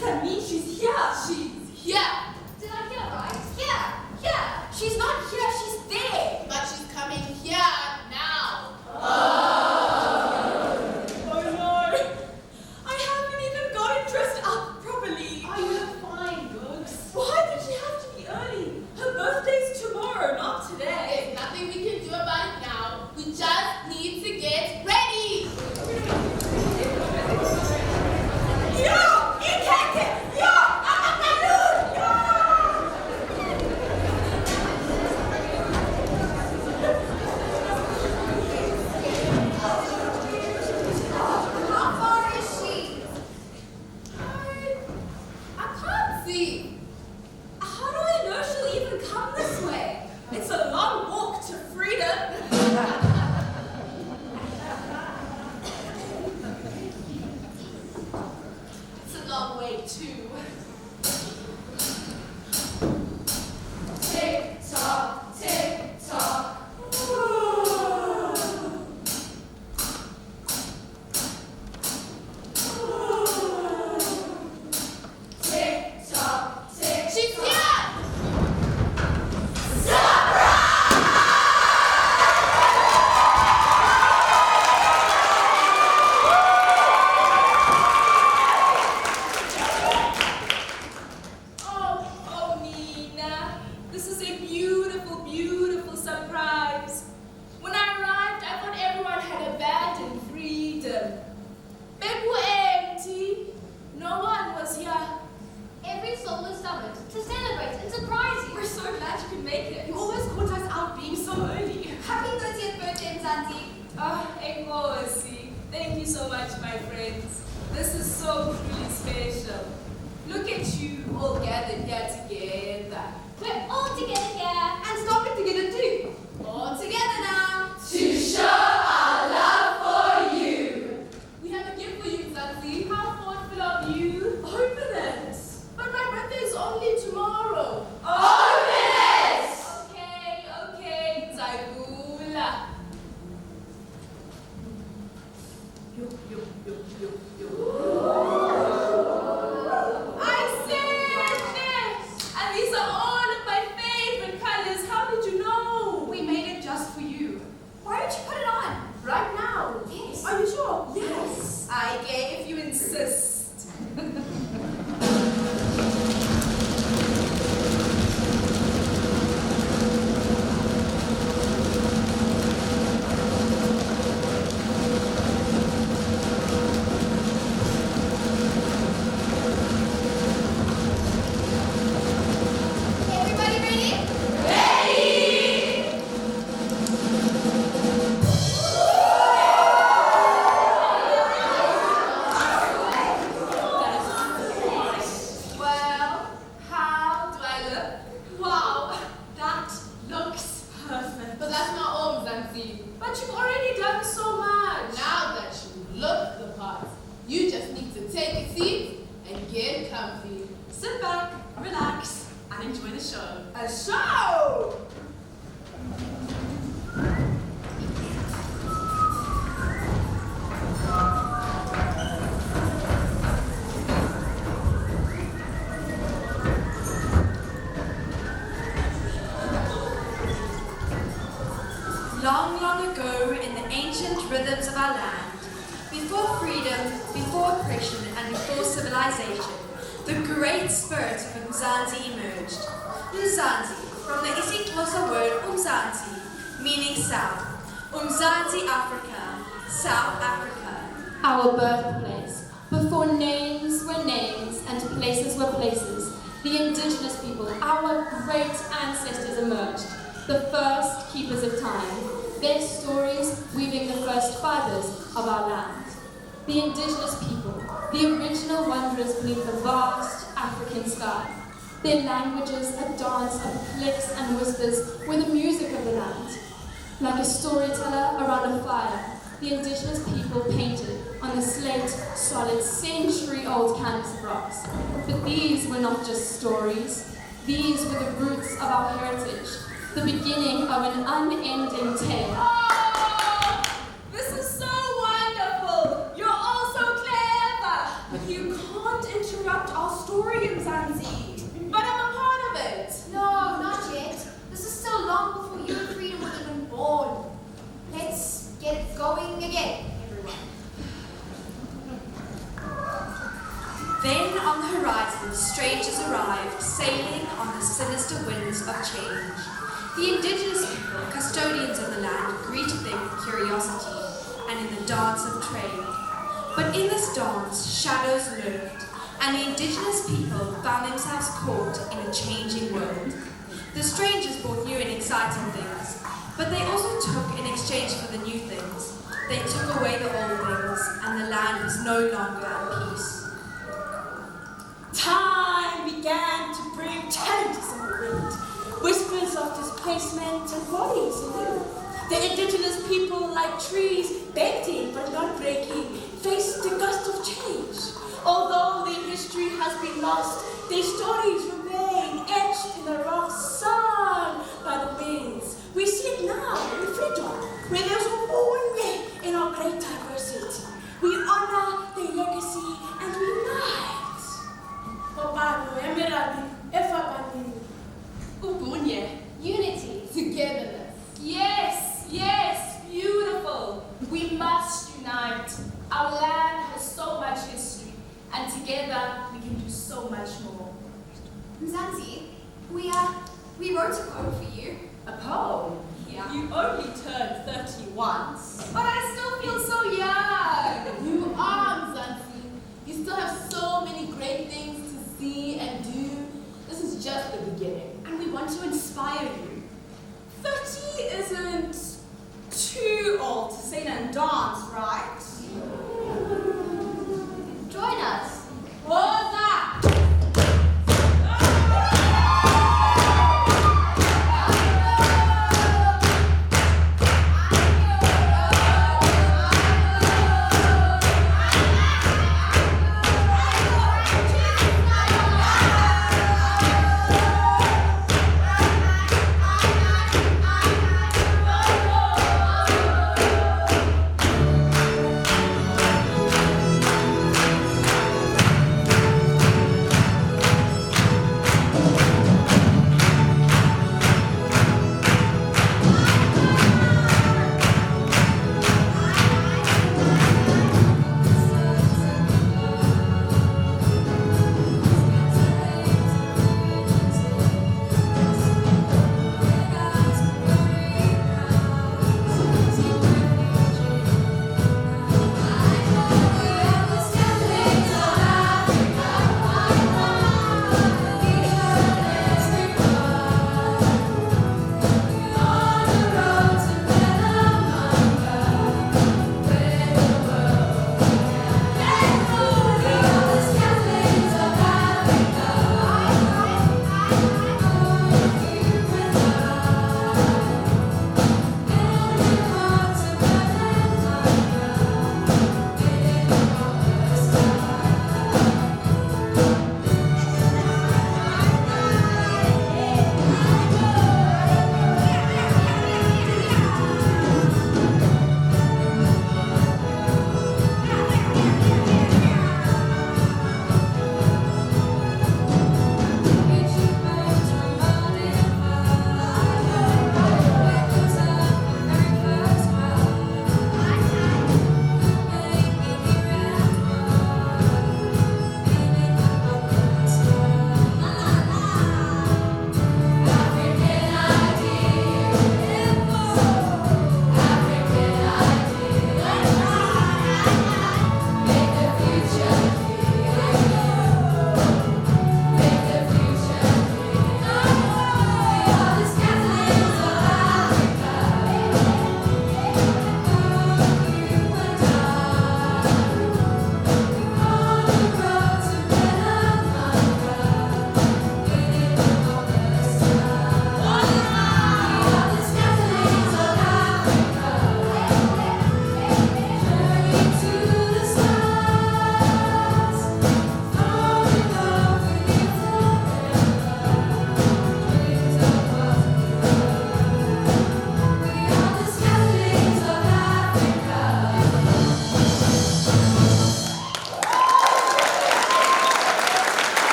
Does that mean she's here? She's here. Did I hear right? Here. She's not here, she's there. But she's coming here now. Oh no. I haven't even gotten dressed up properly. Oh, you look fine, Googs. Why did she have to be early? Her birthday's tomorrow, not today. There's nothing we can do about it now. We just need to get ready. Ja, ich hätte! Ja, absolut! Ja! How far is she? I can't see. How do I know she'll even come this way? It's a long walk to freedom. It's a long way too. Tick tock, tick tock. Tick tock, tick. She's here. Oh, Nina. This is a beautiful, beautiful surprise. When I arrived, I thought everyone had abandoned freedom. Bed were empty. No one was here. Every soul was summoned to celebrate and surprise you. We're so glad you could make it. You always caught us out being so early. Happy 30th birthday, Mzansi. Oh, Enkosi. Thank you so much, my friends. This is so truly special. Look at you all gathered here together. We're all together here and stopping together too. All together now. To show our love for you. We have a gift for you, Zanzi. How thoughtful of you. Open it. But my birthday is only tomorrow. Open it! Okay, Zaibula. I said this! And these are all of my favorite colors. How did you know? We made it just for you. Why don't you put it on? Right now? Yes. Are you sure? Yes. I gave if you insist. Everybody ready? Ready! Well, how do I look? Wow, that looks perfect. But that's not all, Zanzi. But you've already done so much. Now that you look the part, you just need to take a seat and get comfy. Sit back, relax, and enjoy the show. A show! Long, long ago, in the ancient rhythms of our land, before freedom, before oppression, and before civilization, the great spirit of Mzansi emerged. Mzansi, from the isiXhosa word Umzansi, meaning south. Umzansi Africa, South Africa. Our birthplace. Before names were names and places were places, the indigenous people, our great ancestors emerged, the first keepers of time, their stories weaving the first fibers of our land. The indigenous people, the original wanderers beneath the vast African sky. Their languages, a dance of clicks and whispers, were the music of the land. Like a storyteller around a fire, the indigenous people painted on the slate, solid, century-old canvas of rocks. But these were not just stories. These were the roots of our heritage, the beginning of an unending tale. Oh, this is so wonderful. You're all so clever. But you can't interrupt our story, Mzansi. But I'm a part of it. No, not yet. This is still long before your freedom was even born. Let's get it going again, everyone. Then on the horizon, strangers arrived, sailing on the sinister winds of change. The indigenous people, custodians of the land, greeted them with curiosity and in the dance of trade. But in this dance, shadows lurked, and the indigenous people found themselves caught in a changing world. The strangers brought new and exciting things, but they also took in exchange for the new things. They took away the old things, and the land was no longer at peace. Time began to bring challenges in the wind, whispers of displacement and worries anew. The indigenous people, like trees, bending but not breaking, faced the gust of change. Although their history has been lost, their stories remain etched in the rocks, sung by the winds. We see it now in freedom, where there's UBUNYE in our great diversity. We honor their legacy and we unite. UBUNYE. Unity, togetherness. Yes, yes, beautiful. We must unite. Our land has so much history, and together we can do so much more. Mzansi, we wrote a poem for you. A poem? Yeah. You only turned 30 once. But I still feel so young. You are, Mzansi. You still have so many great things to see and do. This is just the beginning. And we want to inspire you. 30 isn't too old to sing and dance, right? Join us. What's that?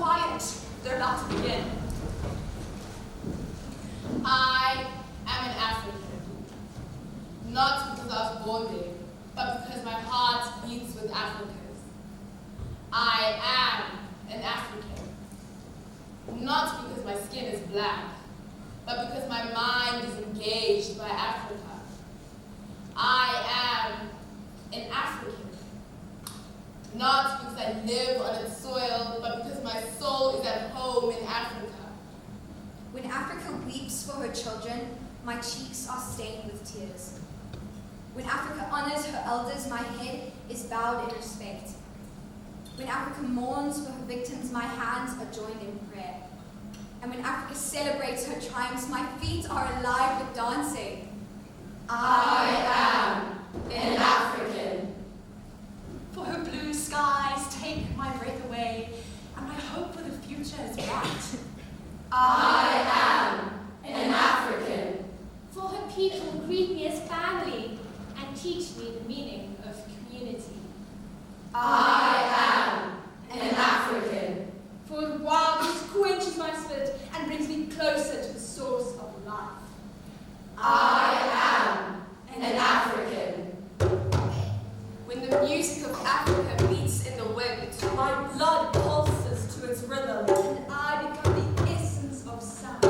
quiet. They're about to begin. I am an African. Not because I was born there, but because my heart beats with Africans. I am an African. Not because my skin is black, but because my mind is engaged by Africa. I am an African. Not because I live on its soil, but because my soul is at home in Africa. When Africa weeps for her children, my cheeks are stained with tears. When Africa honors her elders, my head is bowed in respect. When Africa mourns for her victims, my hands are joined in prayer. And when Africa celebrates her triumphs, my feet are alive with dancing. I am an African. For her blue skies take my breath away, and my hope for the future is bright. I am an African. For her people greet me as family and teach me the meaning of community. I am an African. For the wildness quenches my spirit and brings me closer to the source of life. I am an African. When the music of Africa beats in the wind, My blood pulses to its rhythm. And I become the essence of sound.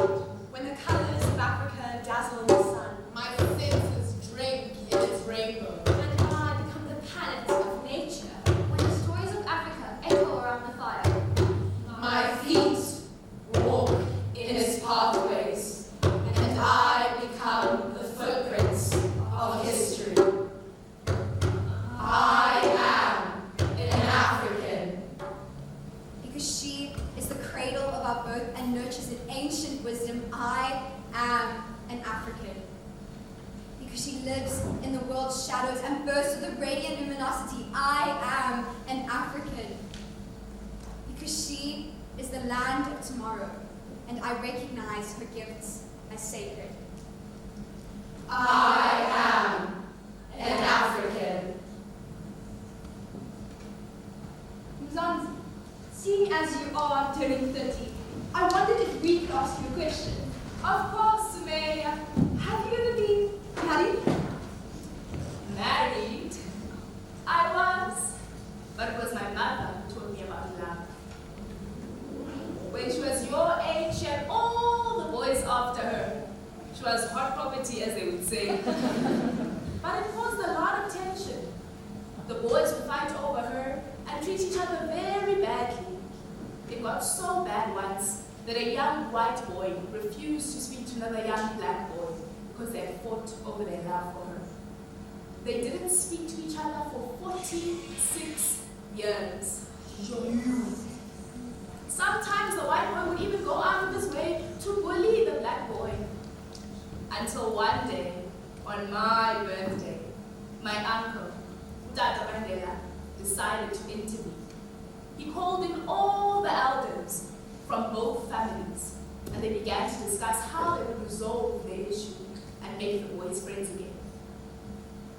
When the colors of Africa dazzle in the sun. My senses drink in its rainbow. And I become the palette of nature. When the stories of Africa echo around the fire. My feet walk in its pathways, and I become the footprints of history. I am an African. Because she is the cradle of our birth and nurtures an ancient wisdom, I am an African. Because she lives in the world's shadows and bursts with a radiant luminosity, I am an African. Because she is the land of tomorrow, and I recognize her gifts as sacred. I am an African. Mzansi, seeing as you are turning 30, I wondered if we could ask you a question. of course, Sumaya. Have you ever been married? Married? I was, but it was my mother who told me about love. When she was your age, she had all the boys after her. She was hot property, as they would say. But it caused a lot of tension. The boys would fight over her and treat each other very badly. It got so bad once that a young white boy refused to speak to another young black boy because they had fought over their love for her. They didn't speak to each other for 46 years. Sometimes the white boy would even go out of his way to bully the black boy. Until one day, on my birthday, my uncle, Tata Mandela, decided to intervene. He called in all the elders from both families, and they began to discuss how they would resolve their issue and make the boys friends again.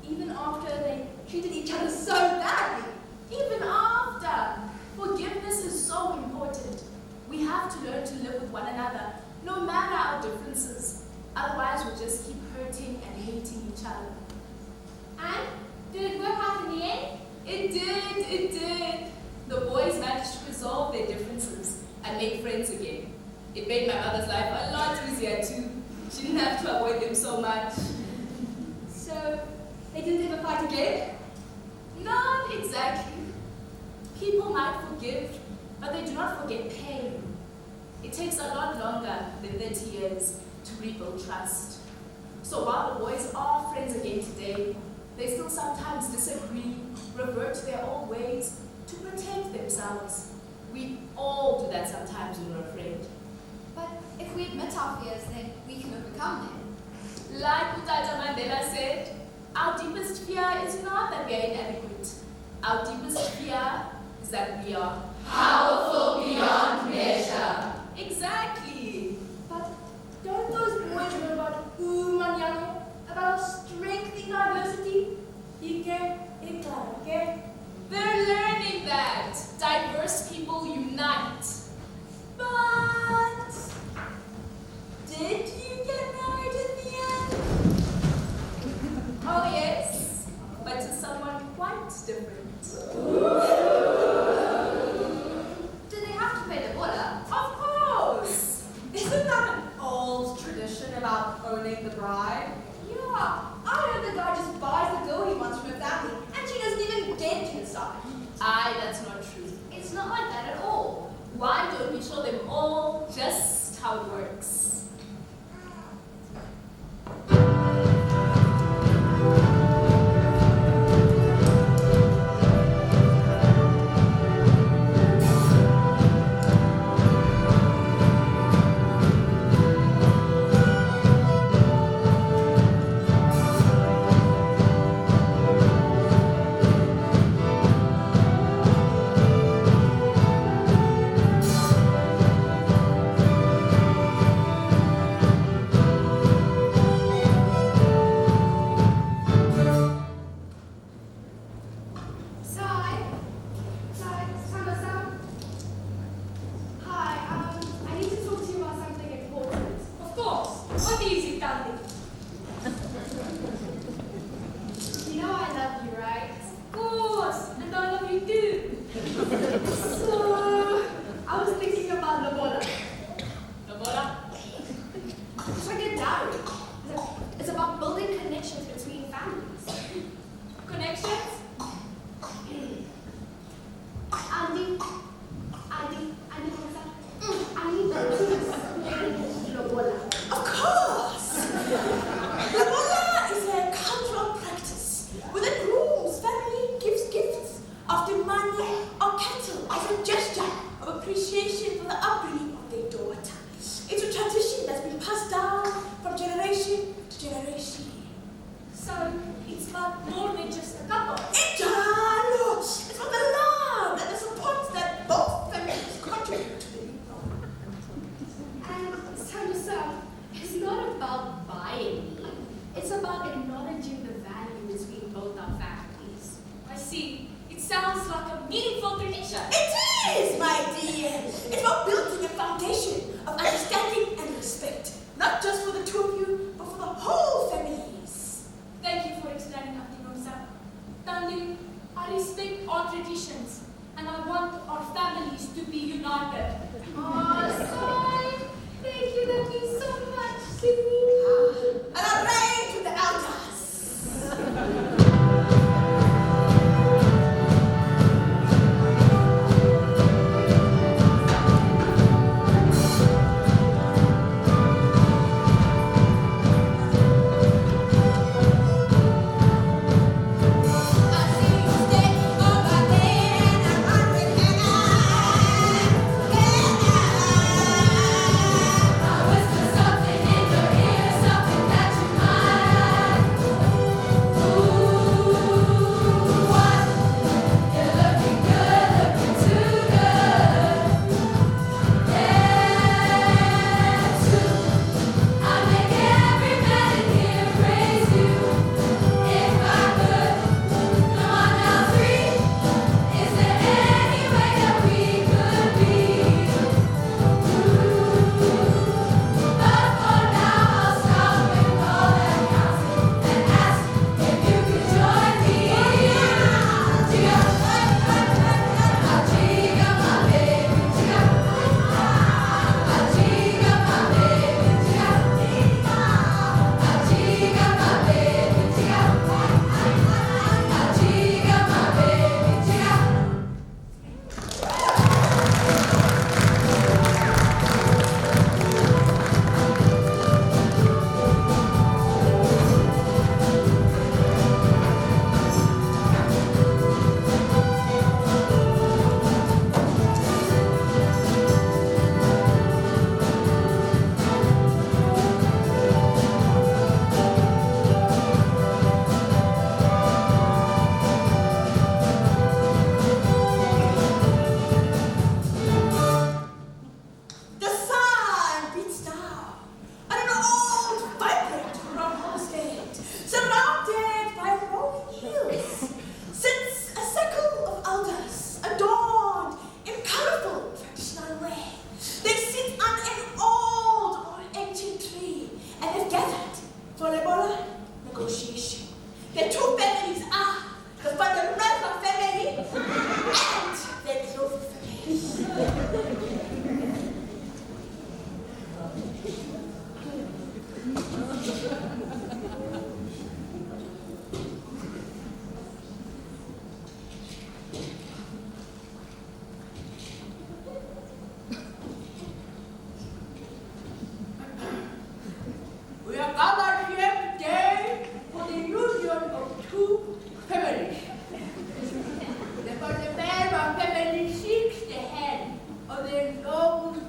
Even after they treated each other so badly. Even after, forgiveness is so important. We have to learn to live with one another, no matter our differences. Otherwise, we'll just keep hurting and hating each other. And did it work out in the end? It did. The boys managed to resolve their differences and make friends again. It made my mother's life a lot easier too. She didn't have to avoid them so much. So, they didn't ever fight again? Not exactly. People might forgive, but they do not forget pain. It takes a lot longer than 30 years to rebuild trust. So while the boys are friends again today, they still sometimes disagree, revert to their old ways to protect themselves. We all do that sometimes when we're afraid. But if we admit our fears, then we can overcome them. Like Tata Mandela said, our deepest fear is not that we are inadequate. Our deepest fear is that we are Powerful beyond measure. Exactly. But don't those boys know about UBUNYE, about strength in diversity? They're learning that diverse people unite. show them all just how it works. Thank you for explaining, Auntie Rosa. Darling, I respect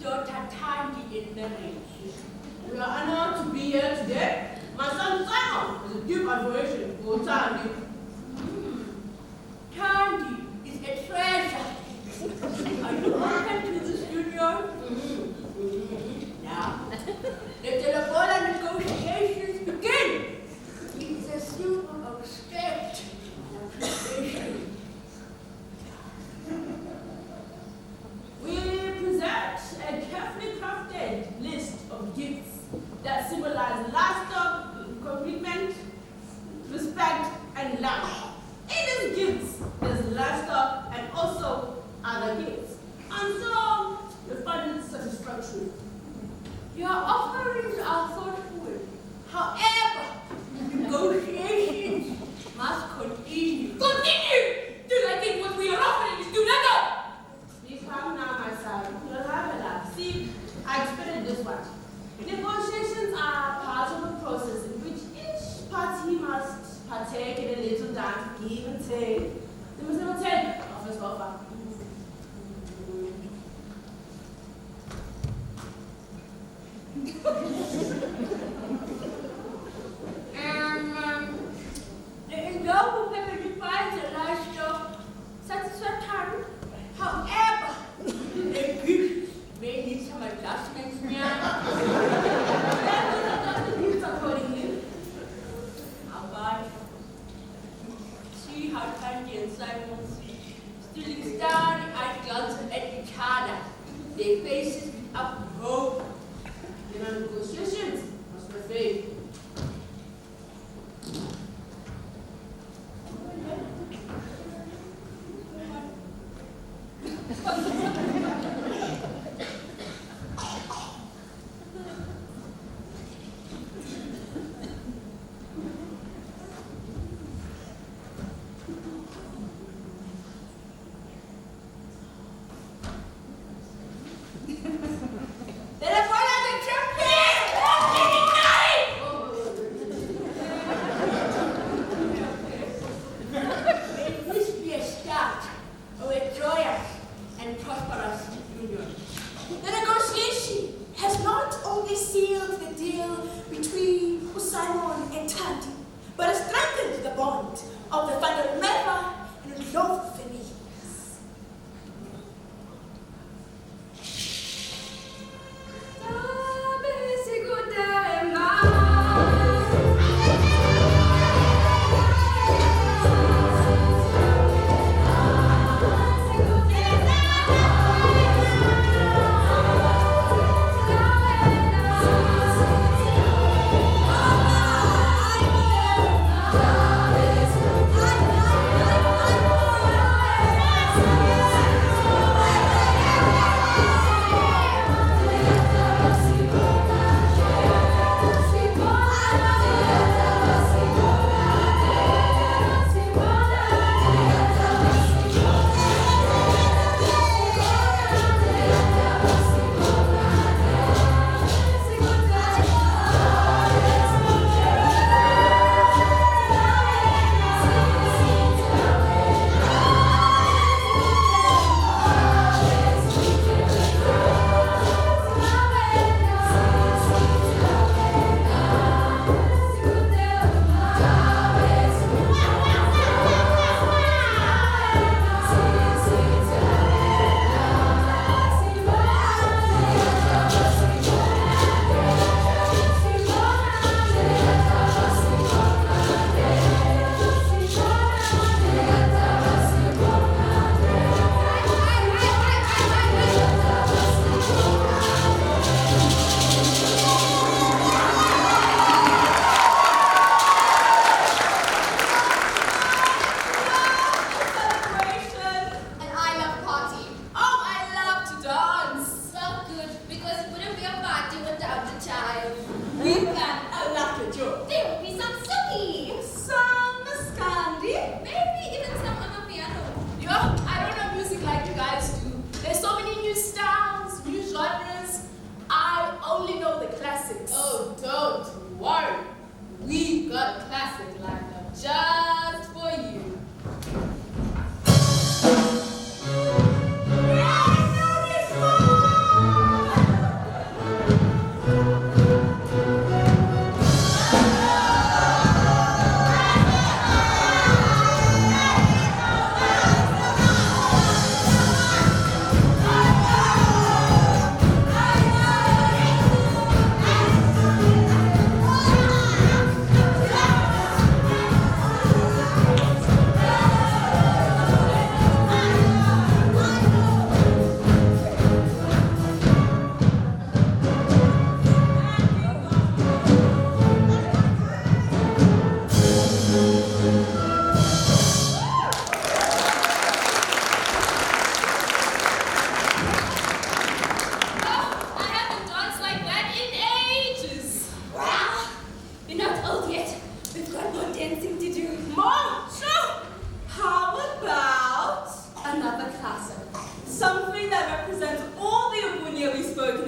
daughter Tandy in marriage. We are honored to be here today. My son Simon is a deep admiration for Tandy. Tandy is a treasure. Are you open to this union? Now, let the Labola negotiations begin. It's a symbol of respect and appreciation. We present a carefully crafted list of gifts that symbolize laughter, commitment, respect, and love. In these gifts, there's laughter and also other gifts. And so, we find it satisfactory. Your offerings are thoughtful. However, negotiations must continue. Continue! Do I think what we are offering is too little? Please calm down, my son. You'll have a laugh. See, I explained it this way. Negotiations are part of a process in which each party must partake in a little dance, give and take. They must never take offers offer. In no paper defines a livestock satisfactory. However, the gifts may need some adjustments now. The gifts accordingly. How about see how Tandy and Simon stealing staring at guns at each other. Their faces up hope. In our negotiations, must be faith.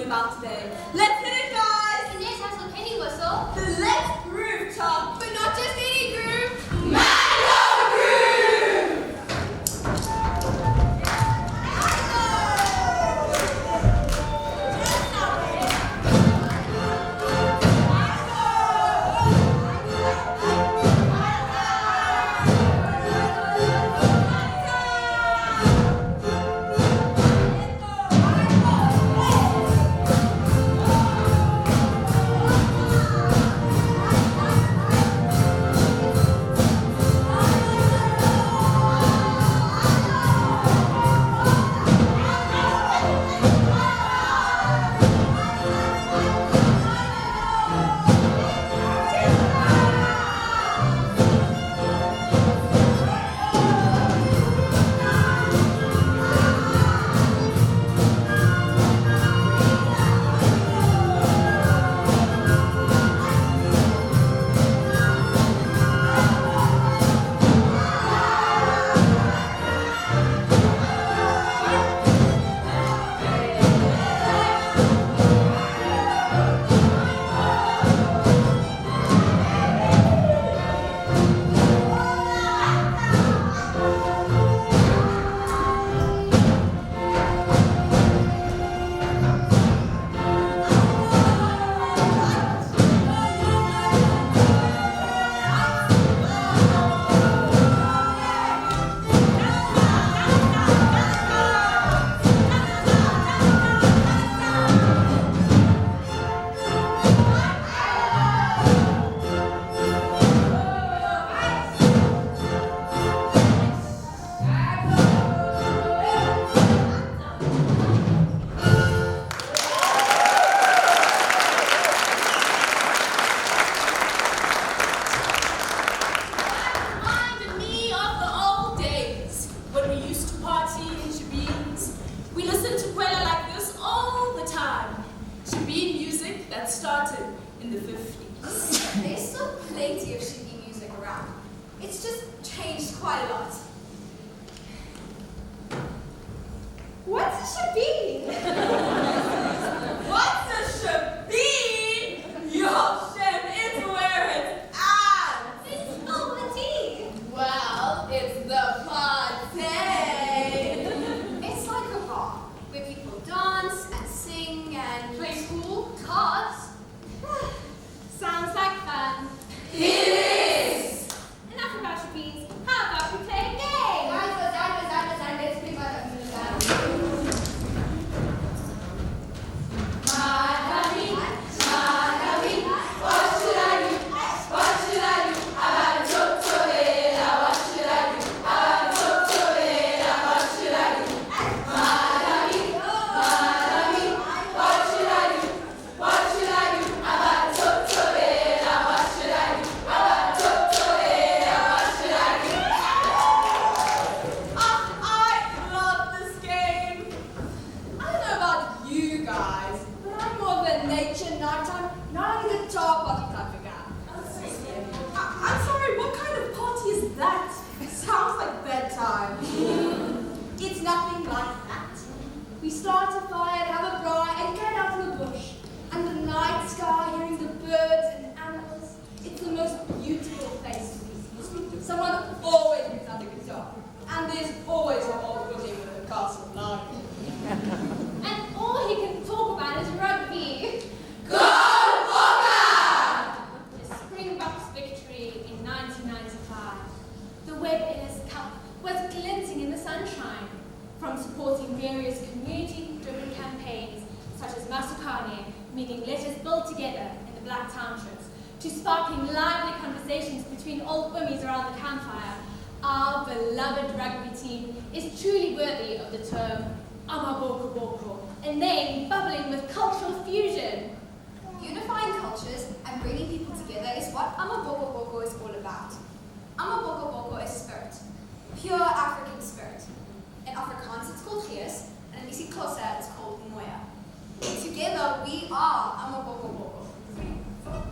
about today. Let's hit it, guys! And yes, has a penny whistle. The Let's Groove Talk. But not just any groove. Mango Groove! Reminded me of the old days when we used to party in Shabeens. We listened to Kwela like this all the time. Shabeen music that started in the 50s. There's still plenty of Shiki music around. It's just changed quite a lot. What's a Shabeen? What's a Shabeen? Your Shem is where it's at! It's all the tea. Well, it's the party. It's like a bar where people dance and sing and Play pool? cards. Sounds like fun. It is! Enough about your beans. How about we play a game? Let's play I love this game. I don't know about you guys, but I'm more of a nature nighttime, not a guitar party type of guy. I'm sorry, what kind of party is that? It sounds like bedtime. It's nothing like that. We start a fire, have a braai, and get out in the bush. Under the night sky, hearing the birds and animals. It's the most beautiful place to be. Someone always brings out the guitar. And there's always an old woody with a castle lion. And all he can talk about is rugby. Go Boca! The Springboks victory in 1995. The web in his cup was glinting in the sunshine. From supporting various community-driven campaigns, such as Masukane, meaning letters built together in the black townships, to sparking lively conversations between old women's around the campfire, our beloved rugby team is truly worthy of the term Amaboko Boko, a name bubbling with cultural fusion. Unifying cultures and bringing people together is what Amaboko Boko is all about. Amaboko Boko is spirit, pure African spirit. In Afrikaans it's called Gees, and in isiXhosa it's called Moya. Together we are Amaboko Boko. 3, 4.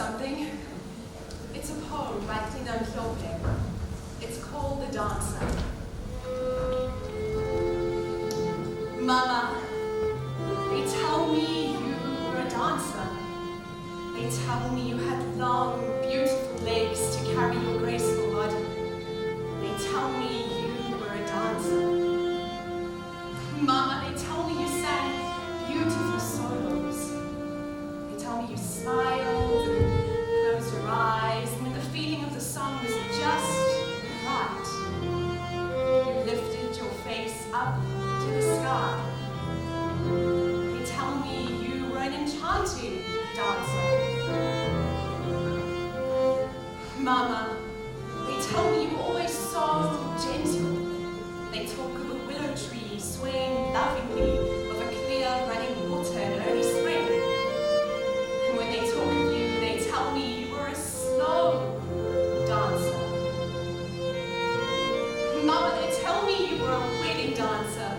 something. It's a poem by Tina Kyope. It's called The Dancer. Mama, they tell me you were a dancer. They tell me you had long, beautiful legs to carry your graceful body. They tell me you were a dancer. Mama, they tell me you sang beautiful solos. They tell me you smiled and closed your eyes, and when the feeling of the song was just right, you lifted your face up to the sky. They tell me you were an enchanting dancer. Mama, they tell me you were always so gentle. They talk of a willow tree swaying lovingly over clear running water in early spring. And when they talk of you, they tell me you were a slow dancer. Mama, they tell me you were a wedding dancer.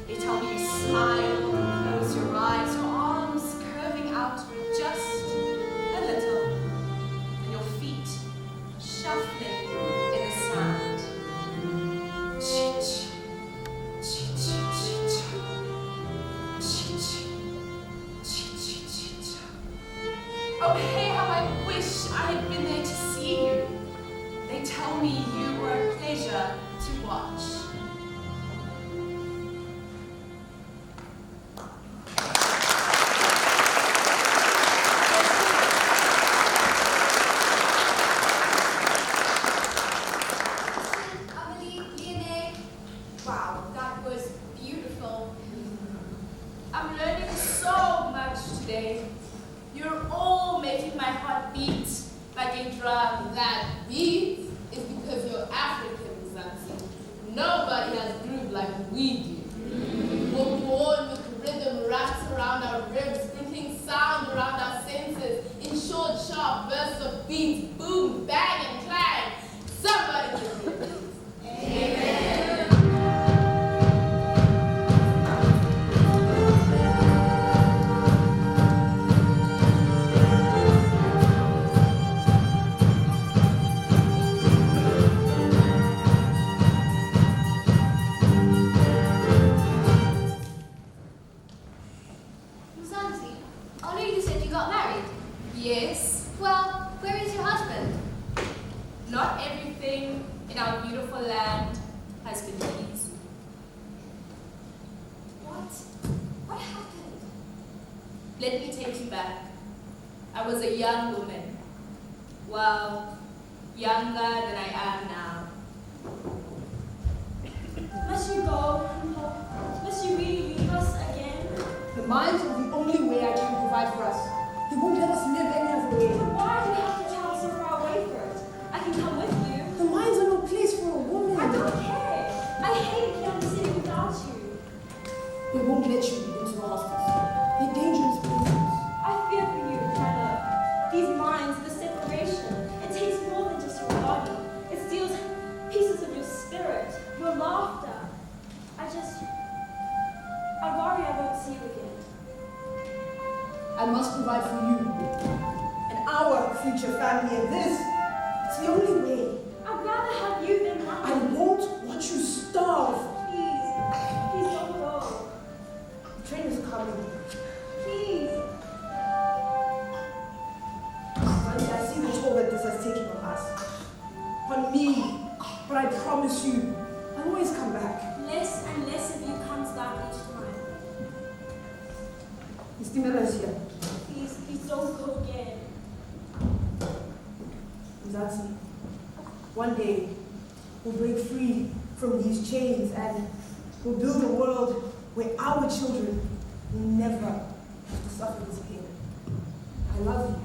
They tell me you smiled and closed your eyes, your arms curving outward just a little, and your feet shuffling in the sand. Chich, chich, chich, chich, chich, chich. Oh, hey, how I wish I had been there to see you. They tell me you were a pleasure to watch. Amelie, Leonard, wow, that was beautiful. I'm learning so much today. You're all making my heart beat like a drum. That beat is because you're African, Zanzi. Nobody has groove like we do. We're born with rhythm wrapped around our ribs, sprinkling sound around our senses, in short, sharp bursts of beats, boom, bang, and clang. Somebody give me a beat. Amen. Mzansi, I know you said you got married. Yes, Well, where is your husband? not everything in our beautiful land has been easy. What? What happened? Let me take you back. I was a young woman. Well, younger than I am now. Must you go? Must you really leave us again? The mines are the only way I can provide for us. They won't let us live any other way. Why do we have to travel so far away for it? I can come with you. The mines are no place for a woman. I don't care. I hate the city without you. They won't let you into the hospitals. They're dangerous places. I fear for you, my love. These minds, the separation, it takes more than just your body. It steals pieces of your spirit, your laughter. I worry I won't see you again. I must provide for you and our future family, and this is the only way. I'd rather have you than I mine. won't watch you starve. Please don't go. The train is coming. Please. I see the toll that this has taken on us. On me. But I promise you, I'll always come back. Less and less of you comes back each time. Mr. is here. Please don't go again. Mzansi, one day we'll break free from these chains and we'll build a world where our children will never have to suffer this pain. I love you.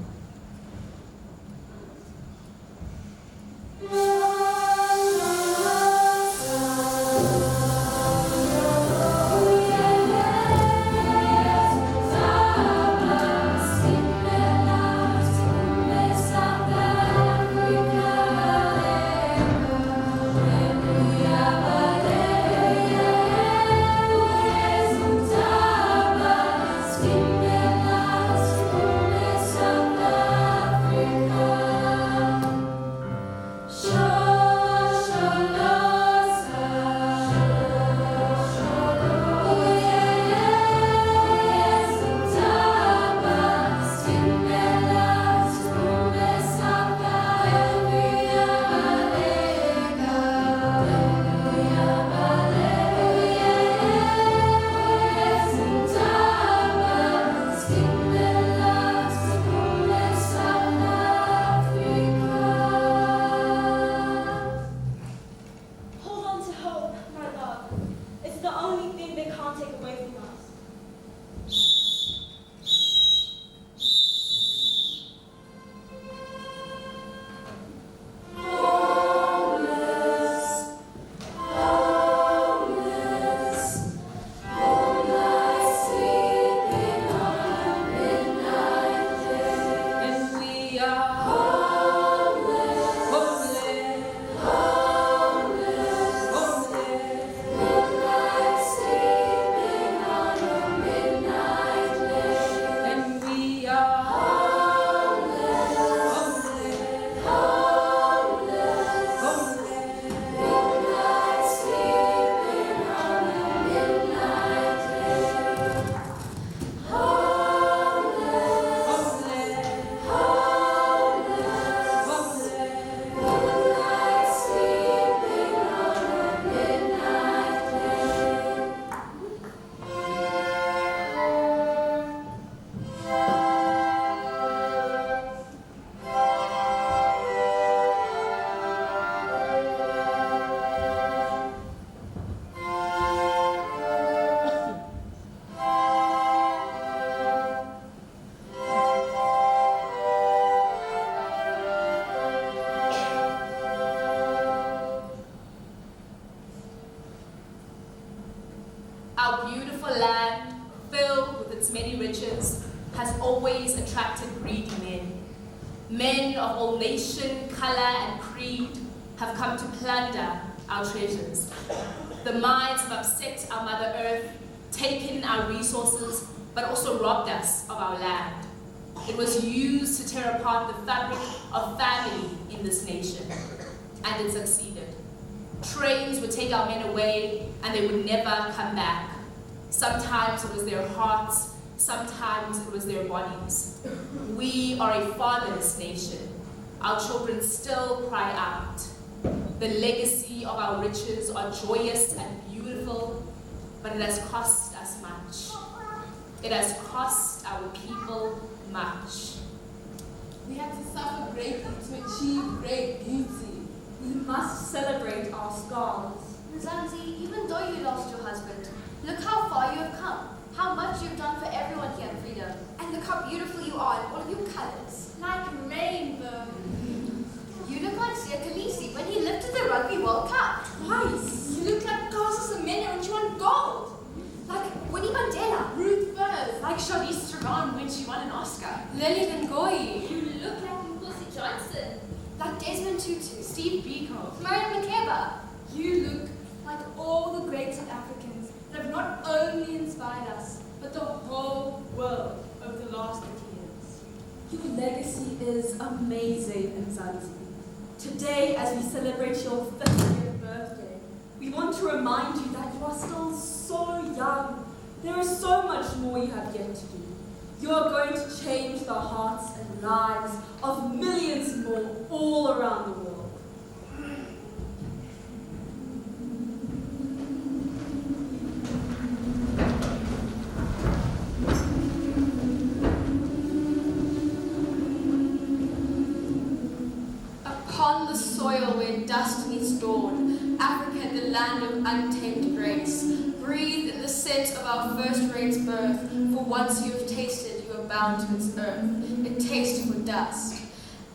we are homeless, homeless, homeless, homeless. Midnight sleeping on a midnight lake, and we are homeless, homeless, homeless, homeless. Midnight sleeping on a midnight lake. Homeless, homeless, homeless, midnight sleeping on a midnight Our beautiful land, filled with its many riches, has always attracted greedy men. Men of all nation, color, and creed have come to plunder our treasures. The mines have upset our Mother Earth, taken our resources, but also robbed us of our land. It was used to tear apart the fabric of family in this nation, and it succeeded. Trains would take our men away, and they would never come back. Sometimes it was their hearts, sometimes it was their bodies. We are a fatherless nation. Our children still cry out. The legacy of our riches are joyous and beautiful, but it has cost us much. It has cost our people much. We had to suffer greatly to achieve great beauty. We must celebrate our scars. Nzansi, even though you lost your husband, look how far you have come, how much you've done for everyone here in Freedom. And look how beautiful you are in all of your colors. Like rainbow. You look like Sia Khaleesi when he lifted the Rugby World Cup. Nice. You look like Casa Semenya when she won gold. Like Winnie Mandela. Ruth First. Like Charlize Theron when she won an Oscar. Lily Ngoyi. You look like Nkosi Johnson. Like Desmond Tutu. Steve Biko. Mariam Makeba. You look like all the great South Africans that have not only inspired us, but the whole world over the last 30 years. Your legacy is amazing, Nzansi. Today, as we celebrate your 50th birthday, we want to remind you that you are still so young. There is so much more you have yet to do. You are going to change the hearts and lives of millions more all around the world. Upon the soil where dust meets dawn, Africa, the land of untamed grace, breathe in the scent of our first rain's birth, for once you have tasted, you are bound to its earth, a taste for dust.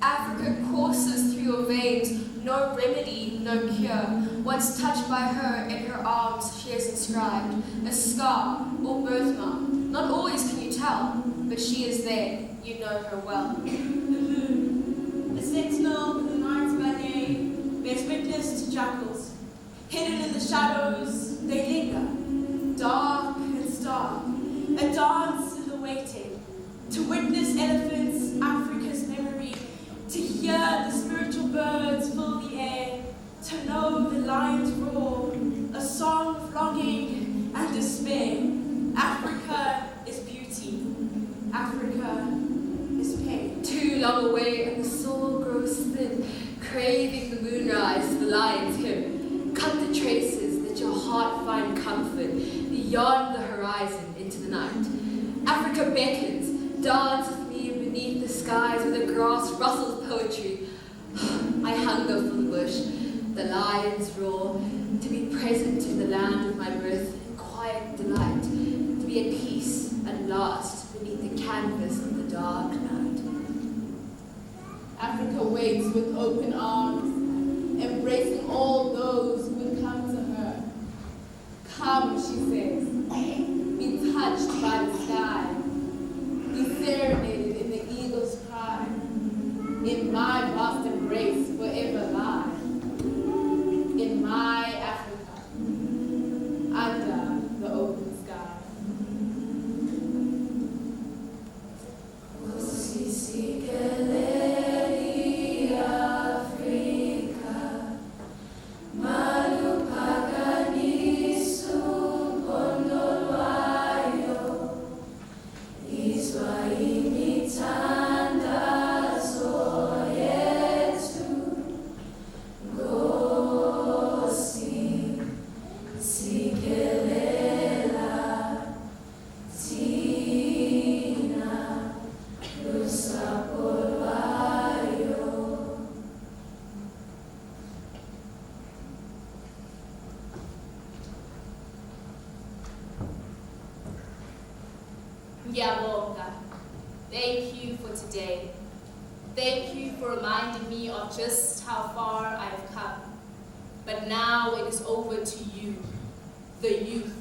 Africa courses through your veins, no remedy, no cure. Once touched by her, in her arms she has inscribed a scar or birthmark. Not always can you tell, but she is there, you know her well. The sentinel in the night by day bears witness to jackals. Hidden in the shadows, they linger, dark and stark, a dance in the waiting, to witness elephants, Africa's memory, to hear the spiritual birds fill the air, to know the lion's roar, a song of longing and despair. Africa is beauty, Africa is pain. Too long away and the soul grows thin, craving the moonrise, the lion's hymn. Cut the traces that your heart find comfort beyond the horizon into the night. Africa beckons, dance with me beneath the skies where the grass rustles poetry. I hunger for the bush, the lion's roar, to be present in the land of my birth in quiet delight, to be at peace at last beneath the canvas of the dark night. Africa waits with open arms, embracing all those who would come to her. Come, she says, be touched by the sky, be serenaded in the eagle's cry. in my vast embrace forever lie, in my Africa, under the open sky. Ngiyabonga. Thank you for today. Thank you for reminding me of just how far I've come. But now it is over to you, the youth,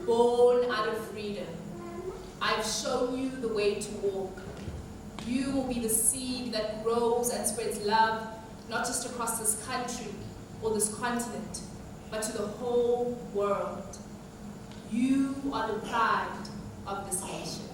born out of freedom. I've shown you the way to walk. You will be the seed that grows and spreads love, not just across this country or this continent, but to the whole world. You are the pride of this nation.